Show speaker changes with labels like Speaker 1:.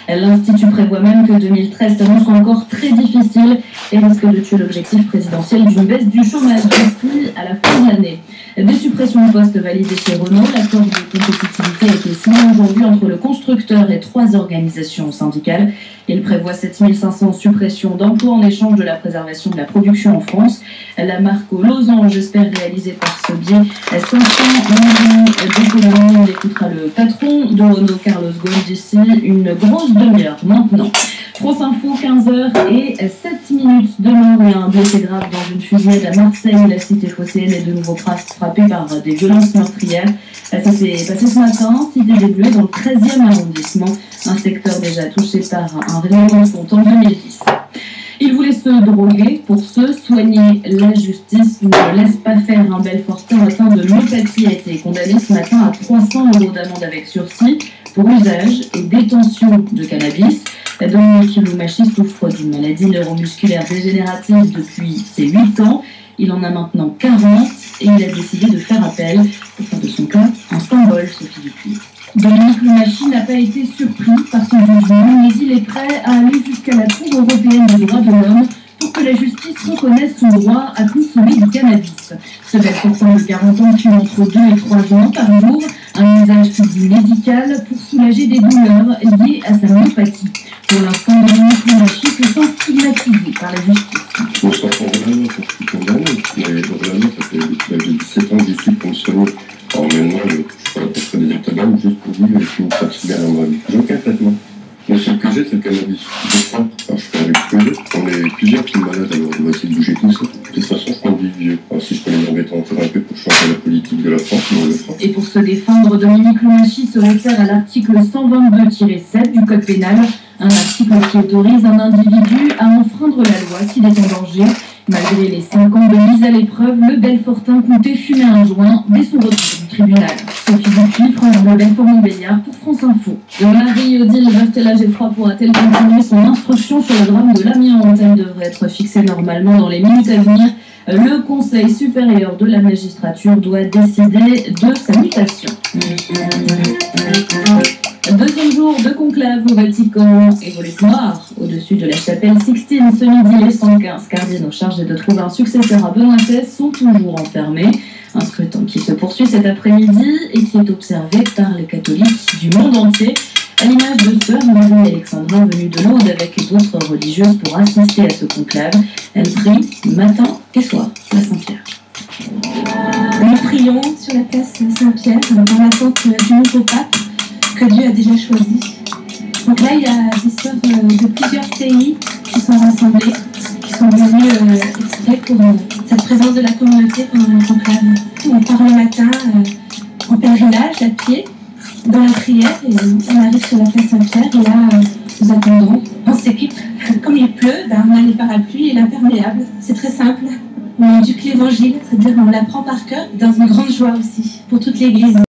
Speaker 1: L'Institut prévoit même que 2013 s'annonce encore très difficile et risque de tuer l'objectif présidentiel d'une baisse du chômage d'ici à la fin de l'année. Des suppressions de postes validées chez Renault, l'accord de compétitivité a été signé aujourd'hui entre le constructeur et 3 organisations syndicales. Il prévoit 7500 suppressions d'emplois en échange de la préservation de la production en France. La marque aux losanges espère réaliser par ce biais 500 millions d'économies. On écoutera le patron de Renault, Carlos Ghosn, d'ici une grosse demi-heure maintenant. France Info, 15h et 7 minutes de mort et un blessé grave dans une fusillade à Marseille. La cité phocéenne est de nouveau frappée par des violences meurtrières. Ça s'est passé ce matin, cité des Bleus, dans le 13e arrondissement, un secteur déjà touché par un règlement de compte en 2010. Il voulait se droguer pour se soigner. La justice ne laisse pas faire. Un Belfortain atteint de myopathie a été condamné ce matin à 300 € d'amende avec sursis pour usage et détention de cannabis. Dominique Loumachi souffre d'une maladie neuromusculaire dégénérative depuis ses 8 ans. Il en a maintenant 40 et il a décidé de faire appel pour faire de son cas un symbole, Sophie Dupuis. Dominique Loumachi n'a pas été surpris par son jugement, mais il est prêt à aller jusqu'à la Cour européenne des droits de l'homme pour que la justice reconnaisse son droit à consommer du cannabis. Ce Belfortain de 40 ans fume entre 2 et 3 joints par jour, un usage dit médical pour soulager des douleurs liées à sa myopathie. Pour l'instant, Dominique Loumachi se sent stigmatisé par la justice.
Speaker 2: Je ne pense pas vraiment que je suis condamné, mais vraiment, ça fait 17 ans que j'y suis pour me soigner. Alors maintenant, je ne suis pas là pour faire des tabacs, juste pour vivre avec une pratique derrière ma vie. J'ai aucun traitement. Le seul que j'ai, c'est le cannabis. Je sais. Alors je fais avec tout le monde. On est plusieurs qui sont malades, alors on va essayer de bouger tout ça. De toute façon, je compte vivre vieux. Alors si je peux les embêter encore un peu pour changer la politique de la France, on le fera.
Speaker 1: Et pour se défendre, Dominique Loumachi se réfère à l'article 122-7 du Code pénal, un article qui autorise un individu à enfreindre la loi s'il est en danger. Malgré les 5 ans de mise à l'épreuve, le Belfortain comptait fumer un joint dès son retour du tribunal. Sophie Dupuis, France Bleu Belfort-Montbéliard pour France Info. Marie-Odile Berthella-Geffroy pourra-t-elle continuer son instruction sur le drame de l'Amiens? Elle devrait être fixée normalement dans les minutes à venir. Le Conseil supérieur de la magistrature doit décider de sa mutation. Deuxième jour de conclave au Vatican et volée noire au-dessus de la chapelle Sixtine. Ce midi, les 115 cardinaux chargés de trouver un successeur à Benoît XVI sont toujours enfermés. Un scrutin qui se poursuit cet après-midi et qui est observé par les catholiques du monde entier. À l'image de sœur Marie-Alexandrin venue de Lourdes avec d'autres religieuses pour assister à ce conclave. Elle prie matin et soir à Saint-Pierre.
Speaker 3: Nous prions sur la place Saint-Pierre dans l'attente du nouveau pape que Dieu a déjà choisi. Donc là, il y a des sœurs de plusieurs pays qui sont rassemblées, qui sont venues exprès pour cette présence de la communauté pendant le conclave. On part le matin en pèlerinage, à pied, dans la prière, et on arrive sur la place Saint-Pierre, et là, nous attendons. On s'équipe, comme il pleut, on a les parapluies et l'imperméable. C'est très simple. On éduque l'évangile, c'est-à-dire on l'apprend par cœur, dans une grande joie aussi, pour toute l'Église.